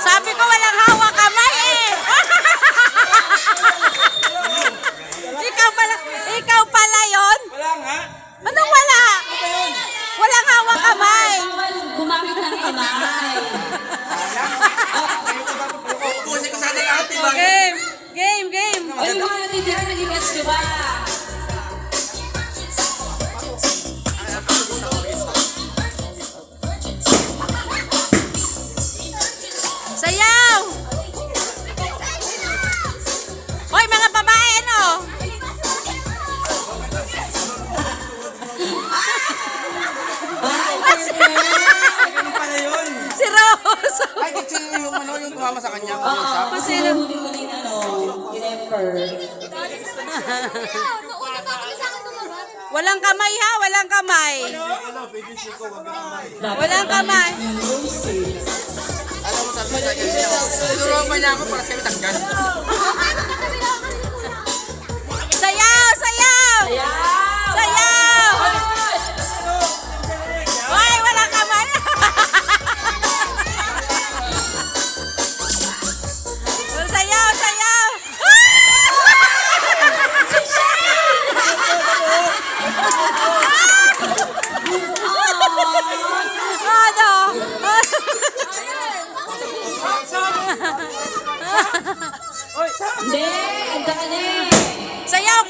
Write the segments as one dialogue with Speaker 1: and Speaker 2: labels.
Speaker 1: Sabi ko walang hawak kamay eh. Ikaw pala yon.
Speaker 2: Wala nga.
Speaker 1: Anong wala? Walang hawak kamay.
Speaker 3: Gumamit ng kamay.
Speaker 2: Ubusin ko sana lahat, diba?
Speaker 1: Game.
Speaker 3: O yung mga natitira, nag-image nyo ba?
Speaker 1: Sayaw! Hoy, mga babae, ano?
Speaker 2: Ganun pala yun.
Speaker 1: Si Rose.
Speaker 2: Ay, kasi yung ano, yung tumama sa kanya.
Speaker 3: Kasi yung huli-huling yung emperor.
Speaker 1: Walang kamay ha, walang kamay. Walang kamay.
Speaker 2: Alam mo, sabi sa akin, tinuruan pa niya ako para sa tanggal.
Speaker 1: Sayaw! Hoy, walang kamay. Sayaw!
Speaker 3: Hindi, ang dali.
Speaker 1: Sayaw,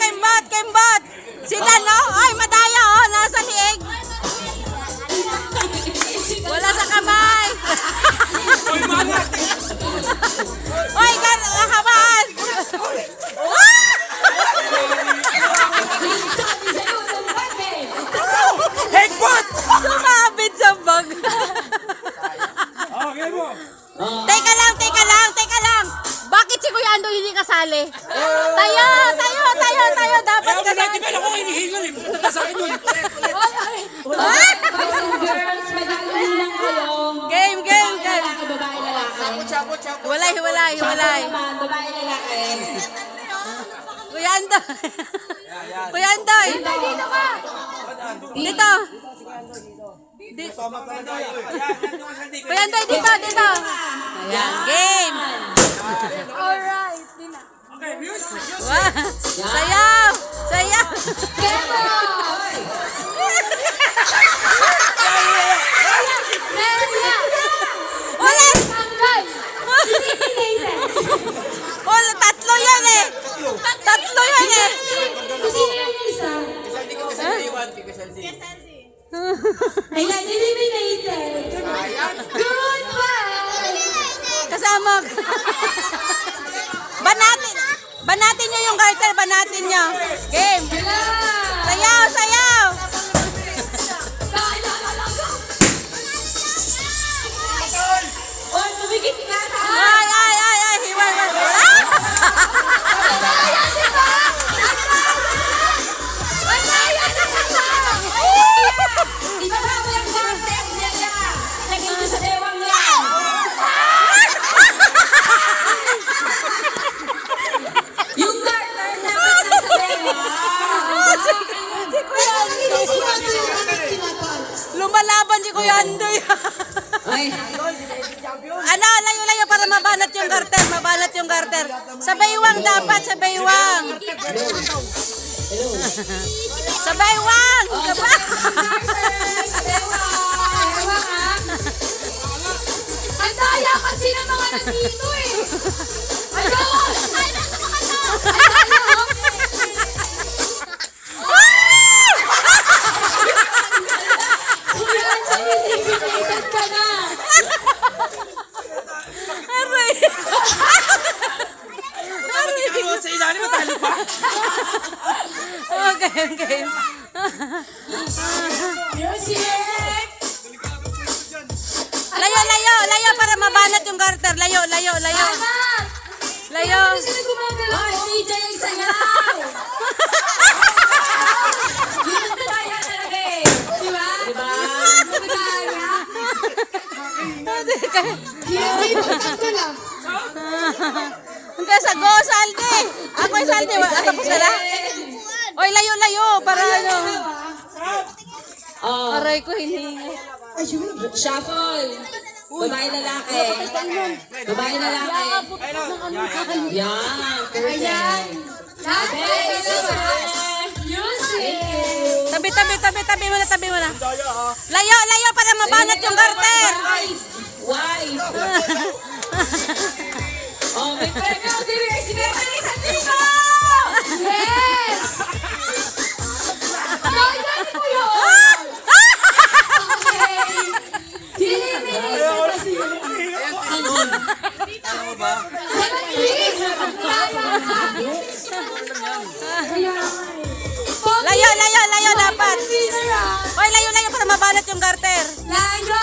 Speaker 1: kembot. Si Dano, ay madaya oh, nasa liig. Wala sa kamay. Oy, kahabaan.
Speaker 2: Headbutt!
Speaker 1: Sumabit sa bag.
Speaker 2: Okay mo.
Speaker 1: Teka lang. Bakit si Kuya Ando hindi kasali? Tayo. Dapat kasali.
Speaker 2: Ako hinihingal eh. Punta sa akin yun.
Speaker 3: Boys and girls, magkakabilang kayo.
Speaker 1: Game.
Speaker 3: Lalaki, babae, lalaki.
Speaker 2: Chapot.
Speaker 1: Hiwalay.
Speaker 3: Naman, babae, lalaki.
Speaker 1: Kuya Andoy. Dito. Kuya Andoy, dito. Ayan, game. Alright.
Speaker 2: Okay, music.
Speaker 1: Wow. Sayaw. Ulit. Wala, tatlo yan eh.
Speaker 3: Sino yung isa? Ayan, eliminated. Goodbye!
Speaker 1: Kasama. Banatin nyo yung garter. Banatin nyo. Game. Sayaw.
Speaker 3: Oy, tumigit ka na!
Speaker 1: Ay. Hiwal.
Speaker 3: Ibaba mo yung garter niya! Lagay niyo sa dewang yan! Yung garter na nasa dewa!
Speaker 1: Lumalaban si Kuya Andoy.
Speaker 3: Ay,
Speaker 1: Ano, layo para mabanat yung garter. Sa baywang dapat, sa baywang. Sa baywang.
Speaker 3: sa dewa! Ang daya kasi ng mga nandito eh! Ayun! Ay, nasa mga tao! Eliminated ka na!
Speaker 1: Aray.
Speaker 2: Sa ilalim, matalo pa.
Speaker 1: Okay.
Speaker 3: Music!
Speaker 1: Layo para mabanat yung garter. Layo.
Speaker 3: Ano sila gumagalaw? Ay, DJ ang sayaw! Yun ang daya talaga eh! Hindi, pagtanggol ah.
Speaker 1: Hanggang sa go, Saldi. Ako yung Saldi. Tapos na lang. Oy, layo-layo. Para ano.
Speaker 4: Oh,
Speaker 1: Aray ko, hiningi.
Speaker 4: shuffle. Babae lalaki. Babae lalaki. Yan. Perfect.
Speaker 3: Music!
Speaker 1: Tabi mo na. Layo para mabanat yung garter.
Speaker 4: Wife. Oh, may premyo. Dili, sinipin sa tito!
Speaker 3: Yes! Nailan ko yun! Okay.
Speaker 1: Layo dapat. Oy, layo para mabanat yung garter.
Speaker 3: Layo!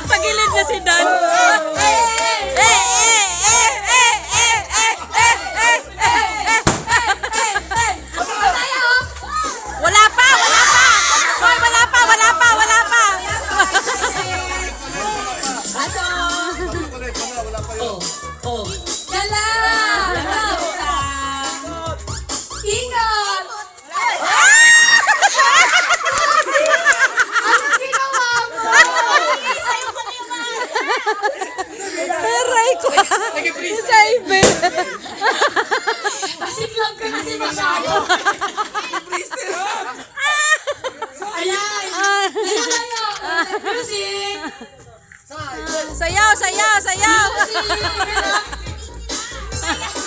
Speaker 1: Pagilid na si Dan. Wala pa. Hoy, wala pa.
Speaker 4: Oh, oh.
Speaker 3: Dala! Ingat! Anong ginawa mo?
Speaker 1: Aray ko. Sa ibe.
Speaker 3: Pasiklang ka kasi masyado. Ayan! Layo! Music!
Speaker 1: Sayaw.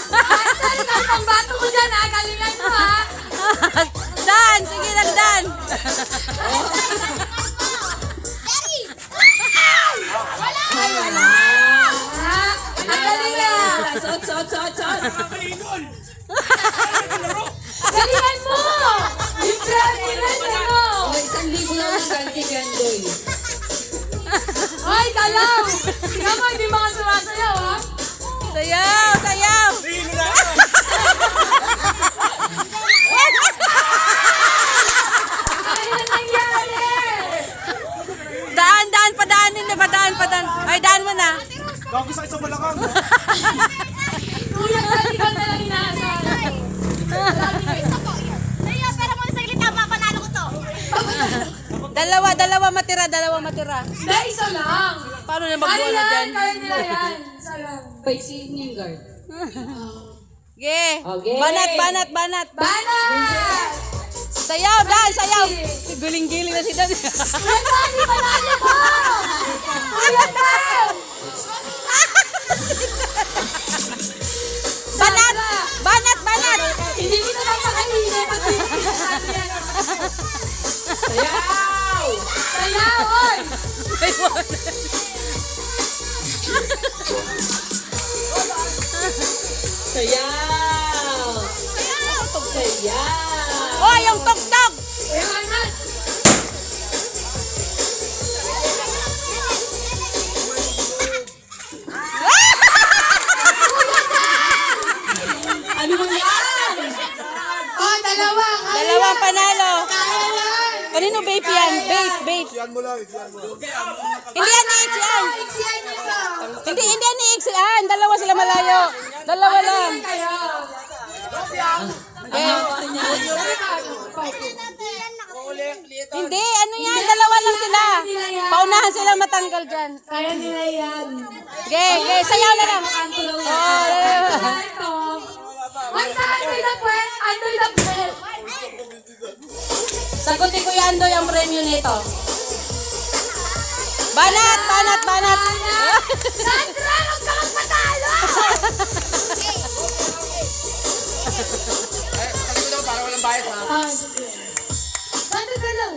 Speaker 3: Basta ikaw pang bato ko dyan ha! Galingan mo ha!
Speaker 1: Dan, sige lang Dan.
Speaker 3: Ay, wala! Ha? Ang galingan!
Speaker 4: Suot.
Speaker 3: Galingan mo! Yung galingan mo!
Speaker 4: Oh, 1,000 lang ang ganti gandoy.
Speaker 3: Ay, kalaw! Tingnan mo, hindi mga sumasayaw ha!
Speaker 1: Sayaw.
Speaker 3: Ano na nangyari?
Speaker 1: Daan, padaan. Ay, daan mo na.
Speaker 2: Gago sa isang balakang.
Speaker 3: Kuya, galingan na lang inaasahan.
Speaker 1: Dalawa matira.
Speaker 3: Hindi, isa lang.
Speaker 1: Paano na magbuo na dyan?
Speaker 3: Kaya nila yan. Isa lang.
Speaker 4: Paiksi yung guard.
Speaker 1: Okay.
Speaker 4: Okay.
Speaker 1: Banat.
Speaker 3: Banat!
Speaker 1: Sayaw, Dan, sayaw. Guling-giling na si Dan.
Speaker 3: Kuya, Dani, panalo mo! Kuya, Dan!
Speaker 1: Banat.
Speaker 3: Hindi kita lang makanina. Pati
Speaker 4: Sayaw!
Speaker 3: Sayaw, oy!
Speaker 4: Sayaw!
Speaker 1: Oh, yung tugtog.
Speaker 3: Kuya, Banat!
Speaker 4: Ano mo yan?
Speaker 3: Oh, dalawa!
Speaker 1: Dalawang panalo.
Speaker 3: Kaya yan!
Speaker 1: Kanino vape yan? Vape.
Speaker 2: Yan mo lang.
Speaker 1: Hindi yan ni X yan.
Speaker 3: Iksiyan niyo ba?
Speaker 1: Hindi yan ni X yan. Dalawa sila malayo. Dalawa lang.
Speaker 3: Kaya.
Speaker 1: Okay.
Speaker 4: Ano niya?
Speaker 1: Hindi, ano yan? Dalawa lang sila. Paunahan sila matanggal dyan.
Speaker 3: Kaya nila yan.
Speaker 1: Okay. Sayaw na lang.
Speaker 3: Ito. Ay, sa Andoy na pwet! Andoy na pwet!
Speaker 1: Sagutin ko yan doon yung premyo nito. Banat.
Speaker 3: Sandra, huwag ka magpatalo!
Speaker 2: Para walang bias ha.
Speaker 3: Sandra ka lang.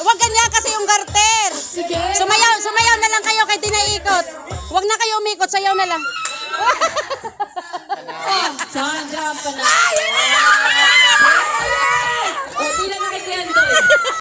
Speaker 1: Huwag ganyan kasi yung garter.
Speaker 3: Sige.
Speaker 1: Sumayaw na lang kayo kay tinaikot. Huwag na kayo umikot, sayaw na lang.
Speaker 4: Sandra, panalo.